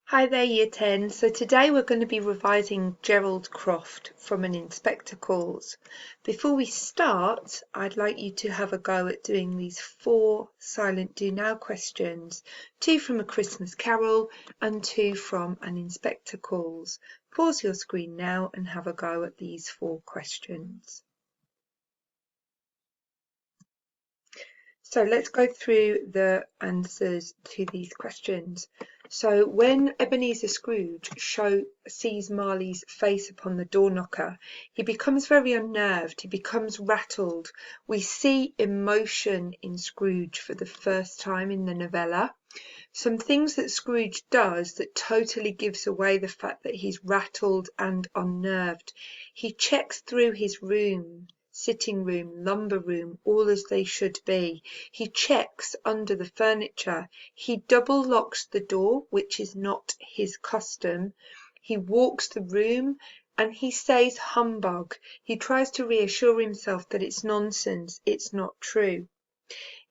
Hi there, Year 10. So today we're going to be revising Gerald Croft from an Inspector Calls. Before we start, I'd like you to have a go at doing these 4 silent do now questions, 2 from A Christmas Carol and 2 from an Inspector Calls. Pause your screen now and have a go at these 4 questions. So let's go through the answers to these questions. So when Ebenezer Scrooge sees Marley's face upon the door knocker, he becomes very unnerved, he becomes rattled. We see emotion in Scrooge for the first time in the novella. Some things that Scrooge does that totally gives away the fact that he's rattled and unnerved. He checks through his room, sitting room, lumber room, all as they should be. He checks under the furniture. He double locks the door, which is not his custom. He walks the room and he says humbug. He tries to reassure himself that it's nonsense, it's not true.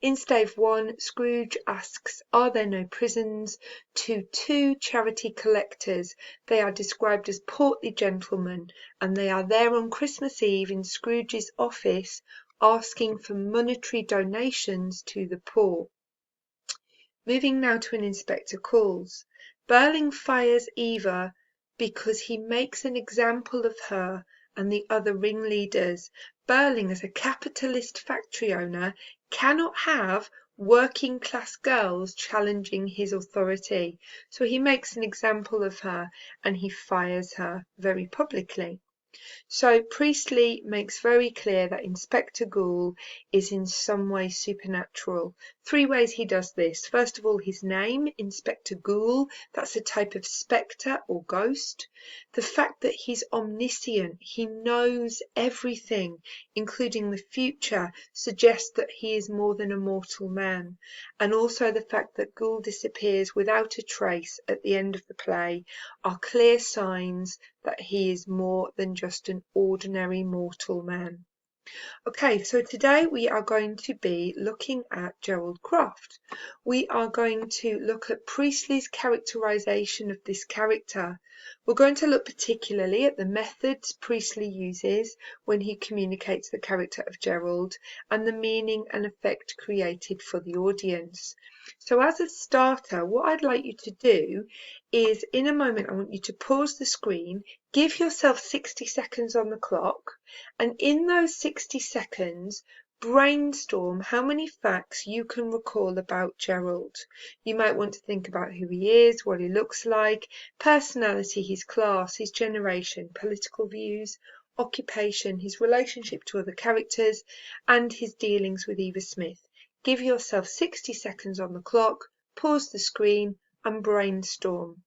In stave 1, Scrooge asks, are there no prisons? To 2 charity collectors. They are described as portly gentlemen, and they are there on Christmas Eve in Scrooge's office asking for monetary donations to the poor. Moving now to an Inspector Calls. Burling fires Eva because he makes an example of her and the other ringleaders. Burling, as a capitalist factory owner, cannot have working class girls challenging his authority. So he makes an example of her and he fires her very publicly. So Priestley makes very clear that Inspector Goole is in some way supernatural. 3 ways he does this. First of all, his name, Inspector Goole, that's a type of spectre or ghost. The fact that he's omniscient, he knows everything, including the future, suggests that he is more than a mortal man. And also the fact that Goole disappears without a trace at the end of the play are clear signs that he is more than just an ordinary mortal man. Okay, so today we are going to be looking at Gerald Croft. We are going to look at Priestley's characterization of this character. We're going to look particularly at the methods Priestley uses when he communicates the character of Gerald and the meaning and effect created for the audience. So as a starter, what I'd like you to do is, in a moment, I want you to pause the screen, give yourself 60 seconds on the clock, and in those 60 seconds, brainstorm how many facts you can recall about Gerald. You might want to think about who he is, what he looks like, personality, his class, his generation, political views, occupation, his relationship to other characters, and his dealings with Eva Smith. Give yourself 60 seconds on the clock, pause the screen, and brainstorm.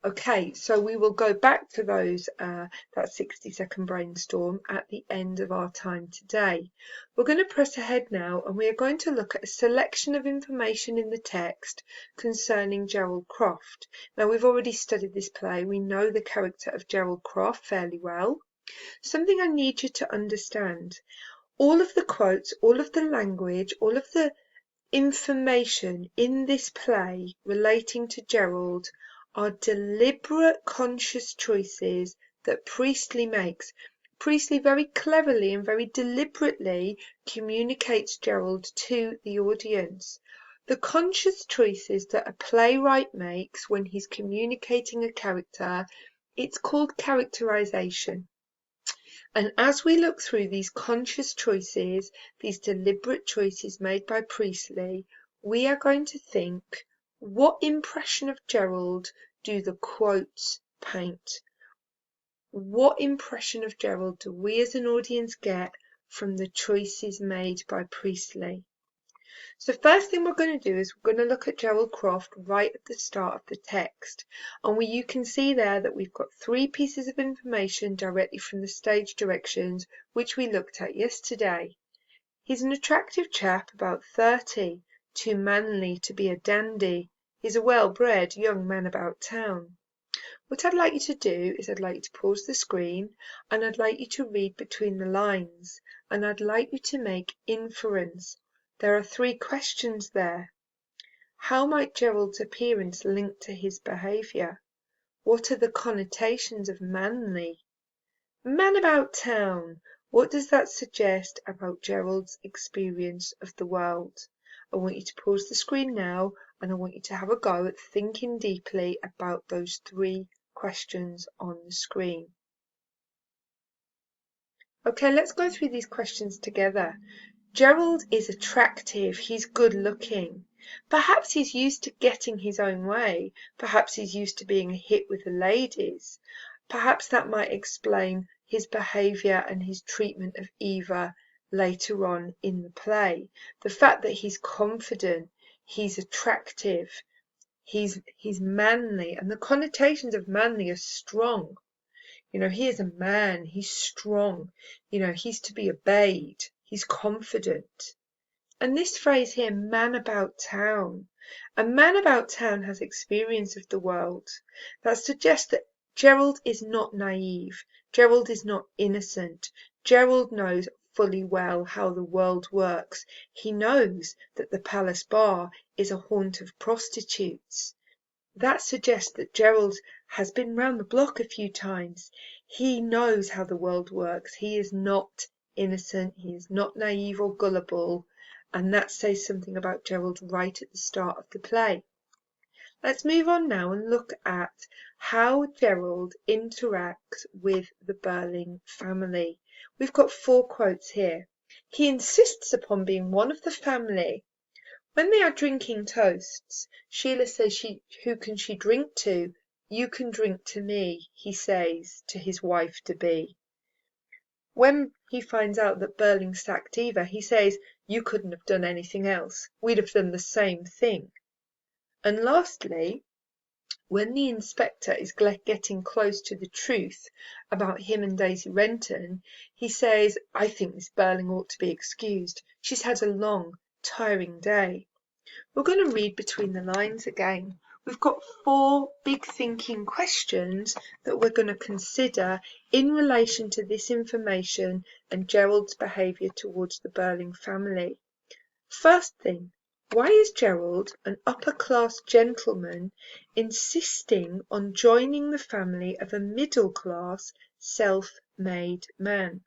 Okay, so we will go back to that 60-second brainstorm at the end of our time today. We're going to press ahead now and we are going to look at a selection of information in the text concerning Gerald Croft. Now, we've already studied this play. We know the character of Gerald Croft fairly well. Something I need you to understand. All of the quotes, all of the language, all of the information in this play relating to Gerald are deliberate, conscious choices that Priestley makes. Priestley very cleverly and very deliberately communicates Gerald to the audience. The conscious choices that a playwright makes when he's communicating a character, it's called characterization. And as we look through these conscious choices, these deliberate choices made by Priestley, we are going to think, what impression of Gerald do the quotes paint? What impression of Gerald do we as an audience get from the choices made by Priestley? So first thing we're going to do is we're going to look at Gerald Croft right at the start of the text. And you can see there that we've got 3 pieces of information directly from the stage directions, which we looked at yesterday. He's an attractive chap, about 30, too manly to be a dandy. He's a well-bred young man about town. What I'd like you to do is I'd like you to pause the screen and I'd like you to read between the lines and I'd like you to make inference. There are 3 questions there. How might Gerald's appearance link to his behaviour? What are the connotations of manly? Man about town. What does that suggest about Gerald's experience of the world? I want you to pause the screen now and I want you to have a go at thinking deeply about those 3 questions on the screen. Okay, let's go through these questions together. Gerald is attractive, he's good looking. Perhaps he's used to getting his own way. Perhaps he's used to being a hit with the ladies. Perhaps that might explain his behaviour and his treatment of Eva later on in the play. The fact that he's confident, he's attractive, he's manly, and the connotations of manly are strong. You know, he is a man, he's strong, you know, he's to be obeyed, he's confident. And this phrase here, man about town. A man about town has experience of the world. That suggests that Gerald is not naive. Gerald is not innocent. Gerald knows fully well how the world works. He knows that the Palace Bar is a haunt of prostitutes. That suggests that Gerald has been round the block a few times. He knows how the world works. He is not innocent. He is not naive or gullible. And that says something about Gerald right at the start of the play. Let's move on now and look at how Gerald interacts with the Burling family. We've got 4 quotes here. He insists upon being one of the family. When they are drinking toasts, Sheila says, who can she drink to? You can drink to me, he says to his wife-to-be. When he finds out that Burling sacked Eva, he says, you couldn't have done anything else. We'd have done the same thing. And lastly, when the inspector is getting close to the truth about him and Daisy Renton, he says, I think Miss Burling ought to be excused. She's had a long, tiring day. We're going to read between the lines again. We've got 4 big thinking questions that we're going to consider in relation to this information and Gerald's behaviour towards the Burling family. First thing, why is Gerald, an upper-class gentleman, insisting on joining the family of a middle-class, self-made man?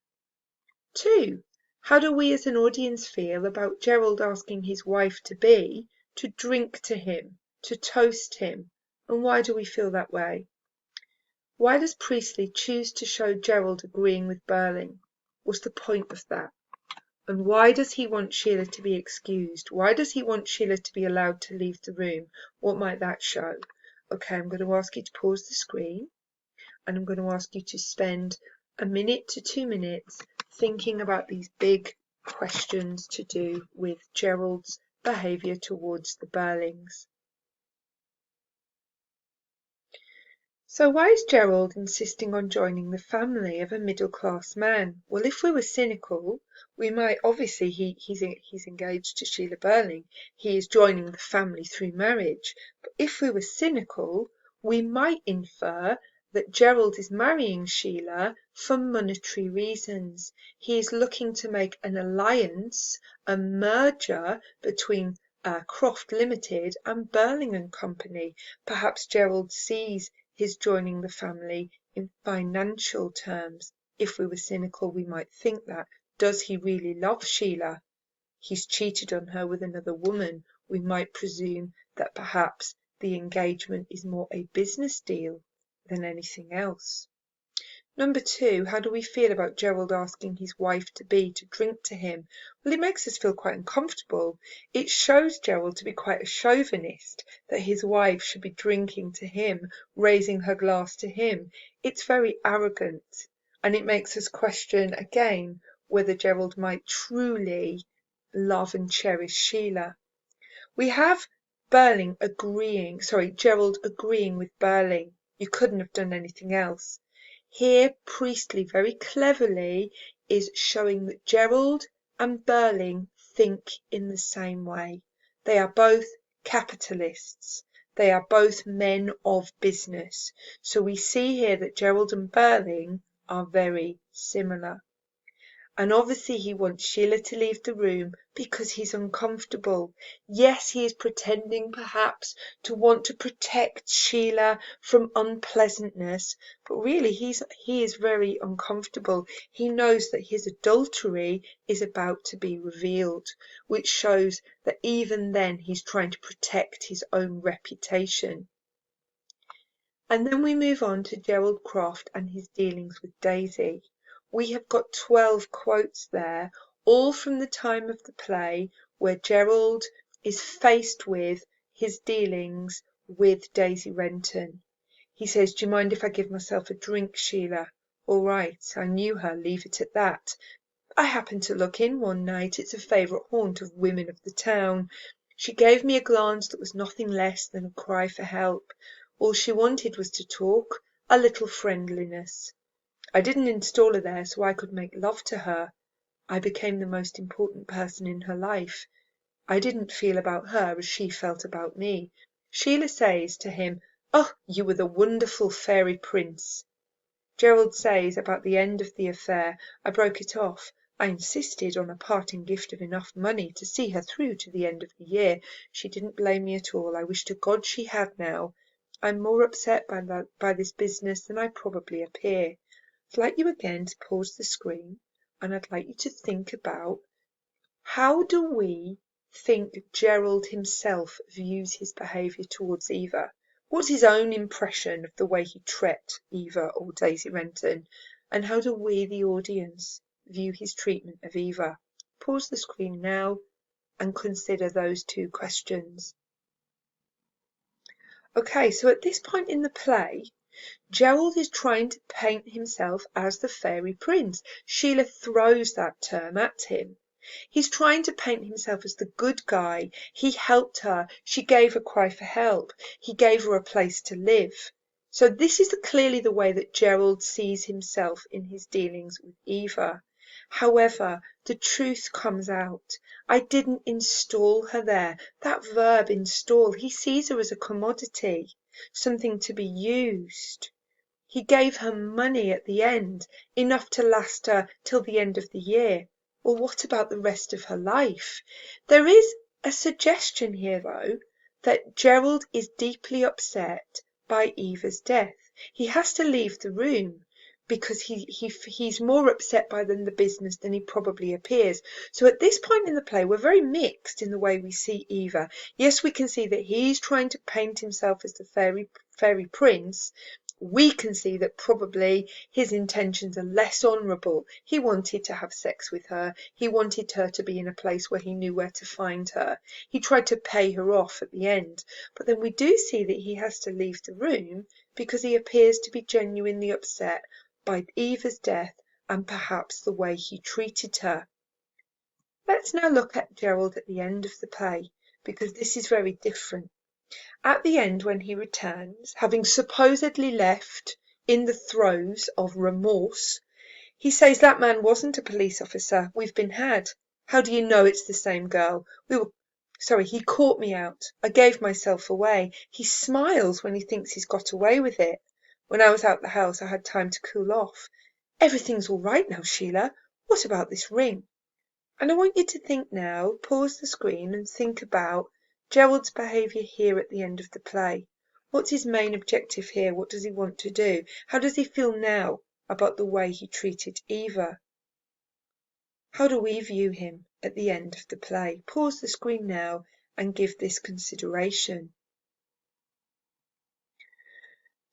2. How do we as an audience feel about Gerald asking his wife-to-be to drink to him, to toast him, and why do we feel that way? Why does Priestley choose to show Gerald agreeing with Burling? What's the point of that? And why does he want Sheila to be excused? Why does he want Sheila to be allowed to leave the room? What might that show? Okay, I'm going to ask you to pause the screen and I'm going to ask you to spend 1 minute to 2 minutes thinking about these big questions to do with Gerald's behaviour towards the Burlings. So why is Gerald insisting on joining the family of a middle-class man? Well, if we were cynical, we might, obviously he's engaged to Sheila Burling. He is joining the family through marriage. But if we were cynical, we might infer that Gerald is marrying Sheila for monetary reasons. He is looking to make an alliance, a merger between Croft Limited and Burling and Company. Perhaps Gerald sees his joining the family in financial terms. If we were cynical, we might think that. Does he really love Sheila? He's cheated on her with another woman. We might presume that perhaps the engagement is more a business deal than anything else. Number 2, how do we feel about Gerald asking his wife-to-be to drink to him? Well, it makes us feel quite uncomfortable. It shows Gerald to be quite a chauvinist, that his wife should be drinking to him, raising her glass to him. It's very arrogant, and it makes us question again whether Gerald might truly love and cherish Sheila. We have Gerald agreeing with Burling. You couldn't have done anything else. Here Priestley very cleverly is showing that Gerald and Burling think in the same way. They are both capitalists. They are both men of business. So we see here that Gerald and Burling are very similar. And obviously he wants Sheila to leave the room because he's uncomfortable. Yes, he is pretending perhaps to want to protect Sheila from unpleasantness, but really he is very uncomfortable. He knows that his adultery is about to be revealed, which shows that even then he's trying to protect his own reputation. And then we move on to Gerald Croft and his dealings with Daisy. We have got 12 quotes there, all from the time of the play where Gerald is faced with his dealings with Daisy Renton. He says, "Do you mind if I give myself a drink, Sheila?" "All right, I knew her, leave it at that. I happened to look in one night. It's a favourite haunt of women of the town. She gave me a glance that was nothing less than a cry for help. All she wanted was to talk, a little friendliness. I didn't install her there so I could make love to her. I became the most important person in her life. I didn't feel about her as she felt about me." Sheila says to him, "Oh, you were the wonderful fairy prince." Gerald says about the end of the affair, "I broke it off. I insisted on a parting gift of enough money to see her through to the end of the year. She didn't blame me at all. I wish to God she had now. I'm more upset by this business than I probably appear." I'd like you again to pause the screen, and I'd like you to think about, how do we think Gerald himself views his behaviour towards Eva? What's his own impression of the way he treated Eva or Daisy Renton? And how do we, the audience, view his treatment of Eva? Pause the screen now and consider those two questions. Okay, so at this point in the play, Gerald is trying to paint himself as the fairy prince. Sheila throws that term at him. He's trying to paint himself as the good guy. He helped her. She gave a cry for help. He gave her a place to live. So this is clearly the way that Gerald sees himself in his dealings with Eva. However, the truth comes out. I didn't install her there. That verb, install, he sees her as a commodity, something to be used. He gave her money at the end, enough to last her till the end of the year. Well, what about the rest of her life? There is a suggestion here, though, that Gerald is deeply upset by Eva's death. He has to leave the room because he's more upset by the business than he probably appears. So at this point in the play, we're very mixed in the way we see Eva. Yes, we can see that he's trying to paint himself as the fairy prince. We can see that probably his intentions are less honourable. He wanted to have sex with her. He wanted her to be in a place where he knew where to find her. He tried to pay her off at the end. But then we do see that he has to leave the room because he appears to be genuinely upset by Eva's death and perhaps the way he treated her. Let's now look at Gerald at the end of the play, because this is very different. At the end, when he returns, having supposedly left in the throes of remorse, he says, "That man wasn't a police officer. We've been had." "How do you know it's the same girl?" He caught me out. I gave myself away." He smiles when he thinks he's got away with it. "When I was out the house, I had time to cool off." "Everything's all right now, Sheila. What about this ring?" And I want you to think now, pause the screen and think about Gerald's behaviour here at the end of the play. What's his main objective here? What does he want to do? How does he feel now about the way he treated Eva? How do we view him at the end of the play? Pause the screen now and give this consideration.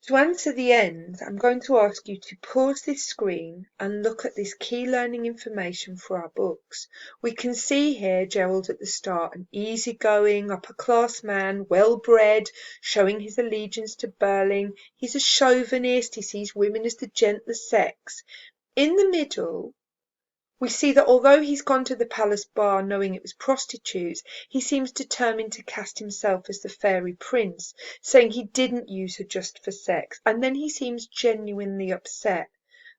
To answer the end, I'm going to ask you to pause this screen and look at this key learning information for our books. We can see here Gerald at the start, an easygoing, upper-class man, well-bred, showing his allegiance to Burling. He's a chauvinist. He sees women as the gentler sex. In the middle, we see that although he's gone to the palace bar knowing it was prostitutes, he seems determined to cast himself as the fairy prince, saying he didn't use her just for sex, and then he seems genuinely upset.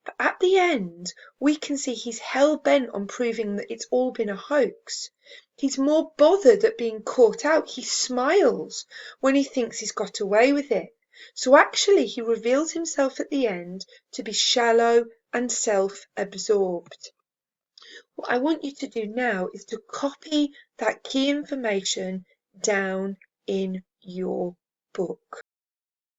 But at the end, we can see he's hell-bent on proving that it's all been a hoax. He's more bothered at being caught out. He smiles when he thinks he's got away with it. So actually he reveals himself at the end to be shallow and self-absorbed. What I want you to do now is to copy that key information down in your book.